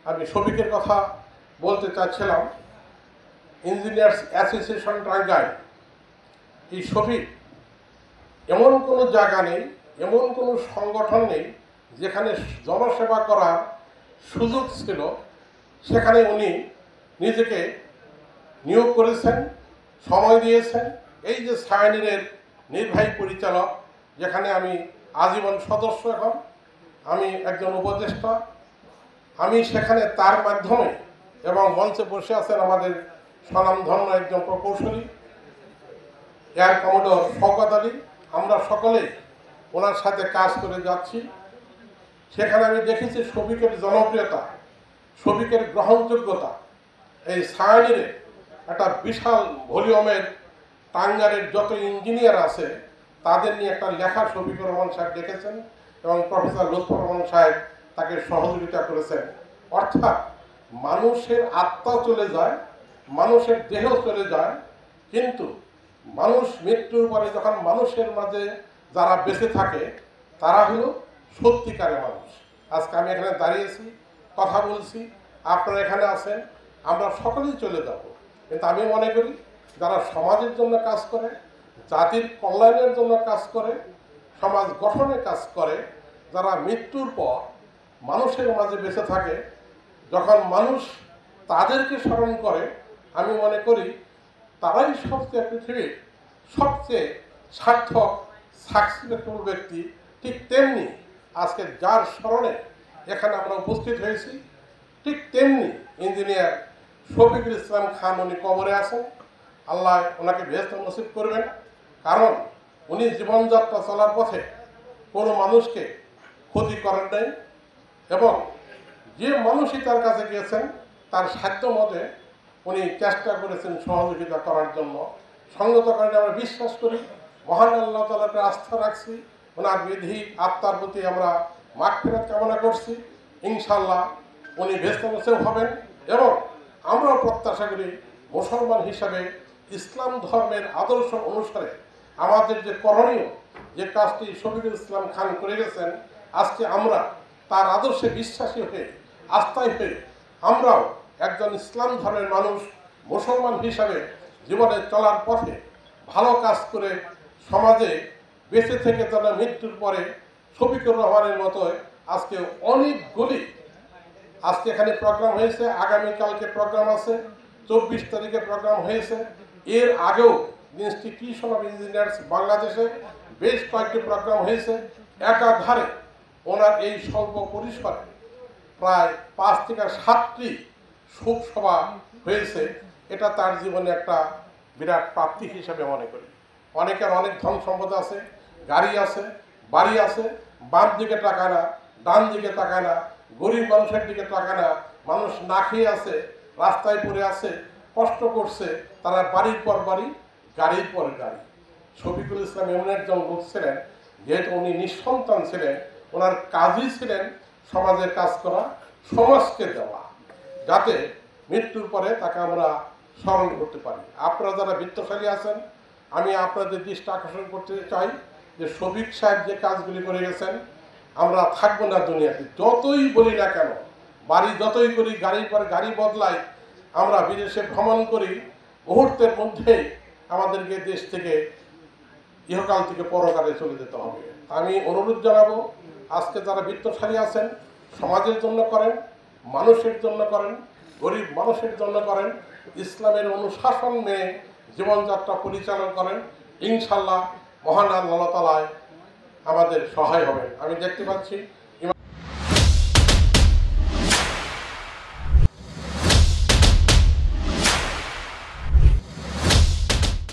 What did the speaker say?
আমি শফিকের কথা বলতে চাচ্ছিলাম। ইঞ্জিনিয়ার্স অ্যাসোসিয়েশন টাঙ্গাইল, এই শফিক এমন কোনো জায়গা নেই, এমন কোনো সংগঠন নেই যেখানে জনসেবা করার সুযোগ ছিল সেখানে উনি নিজেকে নিয়োগ করেছেন, সময় দিয়েছেন। এই যে সায়নীরের নির্বাহী পরিচালক, যেখানে আমি আজীবন সদস্য, এখন আমি একজন উপদেষ্টা, আমি সেখানে তার মাধ্যমে, এবং মঞ্চে বসে আছেন আমাদের স্বনামধন্য একজন প্রকৌশলী এয়ার কমোডর শওকত আলী, আমরা সকলেই ওনার সাথে কাজ করে যাচ্ছি। সেখানে আমি দেখেছি শফিকের জনপ্রিয়তা, শফিকের গ্রহণযোগ্যতা। এই সায়নীরে একটা বিশাল ভলিউমের টাঙ্গাইলের যত ইঞ্জিনিয়ার আছে তাদের নিয়ে একটা লেখা শফিকুর রহমান সাহেব লিখেছেন এবং প্রফেসর লুৎফর রহমান সাহেব তাকে সহযোগিতা করেছেন। অর্থাৎ মানুষের আত্মা চলে যায়, মানুষের দেহ চলে যায়, কিন্তু মানুষ মৃত্যুর পরে যখন মানুষের মাঝে যারা বেঁচে থাকে তারা হলো সত্যিকারের মানুষ। আজকে আমি এখানে দাঁড়িয়েছি, কথা বলছি, আপনারা এখানে আছেন, আমরা সকলেই চলে যাব, কিন্তু আমি মনে করি যারা সমাজের জন্য কাজ করে, জাতির কল্যাণের জন্য কাজ করে, সমাজ গঠনে কাজ করে, যারা মৃত্যুর পর মানুষের মাঝে বেঁচে থাকে, যখন মানুষ তাদেরকে স্মরণ করে, আমি মনে করি তারাই সবচেয়ে পৃথিবীর সবচেয়ে সার্থক সাকসেসফুল ব্যক্তি। ঠিক তেমনি আজকে যার স্মরণে এখানে আমরা উপস্থিত হয়েছি, ঠিক তেমনি ইঞ্জিনিয়ার শফিকুল ইসলাম খান, উনি কবরে আছেন। আল্লাহ ওনাকে বেহেশত নসিব করবেন, কারণ উনি জীবনযাত্রা চলার পথে কোনো মানুষকে ক্ষতি করেন নাই, এবং যে মানুষই তার কাছে গিয়েছেন তার সাধ্য মতে উনি চেষ্টা করেছেন সহযোগিতা করার জন্য। সঙ্গত কারণে আমরা বিশ্বাস করি, মহান আল্লাহ তাআলাকে আস্থা রাখছি, ওনার বিধি আত্মার প্রতি আমরা মাগফিরাত কামনা করছি। ইনশাআল্লাহ উনি বেহেশত নসিব হবেন, এবং আমরাও প্রত্যাশা করি মুসলমান হিসাবে ইসলাম ধর্মের আদর্শ অনুসারে আমাদের যে করণীয়, যে কাজটি শফিকুল ইসলাম খান করে গেছেন, আজকে আমরা তার আদর্শে বিশ্বাসী হয়ে, আস্থায় হয়ে আমরাও একজন ইসলাম ধর্মের মানুষ মুসলমান হিসাবে জীবনে চলার পথে ভালো কাজ করে সমাজে বেঁচে থেকে যেন মৃত্যুর পরে শফিকুর রহমানের মতো আজকে অনেকগুলি, আজকে এখানে প্রোগ্রাম হয়েছে, আগামীকালকে প্রোগ্রাম আছে, 24 তারিখে প্রোগ্রাম হয়েছে, এর আগেও ইনস্টিটিউশন অফ ইঞ্জিনিয়ার্স বাংলাদেশে বেশ কয়েকটি প্রোগ্রাম হয়েছে। একাধারে ওনার এই স্বল্প পরিসরে প্রায় 5 থেকে 7টি শোক সভা হয়েছে। এটা তার জীবনে একটা বিরাট প্রাপ্তি হিসেবে মনে করি। অনেকের অনেক ধন সম্পদ আছে, গাড়ি আছে, বাড়ি আছে, বাম দিকে তাকায় না, ডান দিকে তাকায় না, গরিব মানুষের দিকে তাকায় না, মানুষ না খেয়ে আছে, রাস্তায় পড়ে আছে, কষ্ট করছে, তারা বাড়ির পর বাড়ি, গাড়ির পর গাড়ি। শফিকুল ইসলাম এমন একজন লোক ছিলেন, যেহেতু উনি নিঃসন্তান ছিলেন, ওনার কাজই ছিলেন সমাজের কাজ করা, সমাজকে দেওয়া, যাতে মৃত্যুর পরে তাকে আমরা স্মরণ করতে পারি। আপনারা যারা বিত্তশালী আছেন, আমি আপনাদের দৃষ্টি আকর্ষণ করতে চাই যে শফিক সাহেব যে কাজগুলি করে গেছেন, আমরা থাকবো না দুনিয়াতে, যতই বলি না কেন, বাড়ি যতই করি, গাড়ির পর গাড়ি বদলাই, আমরা বিদেশে ভ্রমণ করি, মুহূর্তের মধ্যেই আমাদেরকে দেশ থেকে, ইহকাল থেকে পরকালে চলে যেতে হবে। আমি অনুরোধ জানাবো, আজকে যারা বিত্তশালী আছেন, সমাজের জন্য করেন, মানুষের জন্য করেন, গরিব মানুষের জন্য করেন, ইসলামের অনুশাসন মেনে জীবনযাত্রা পরিচালনা করেন, ইনশাল্লাহ মহান আল্লাহ তাআলা আমাদের সহায় হবেন। আমি দেখতে পাচ্ছি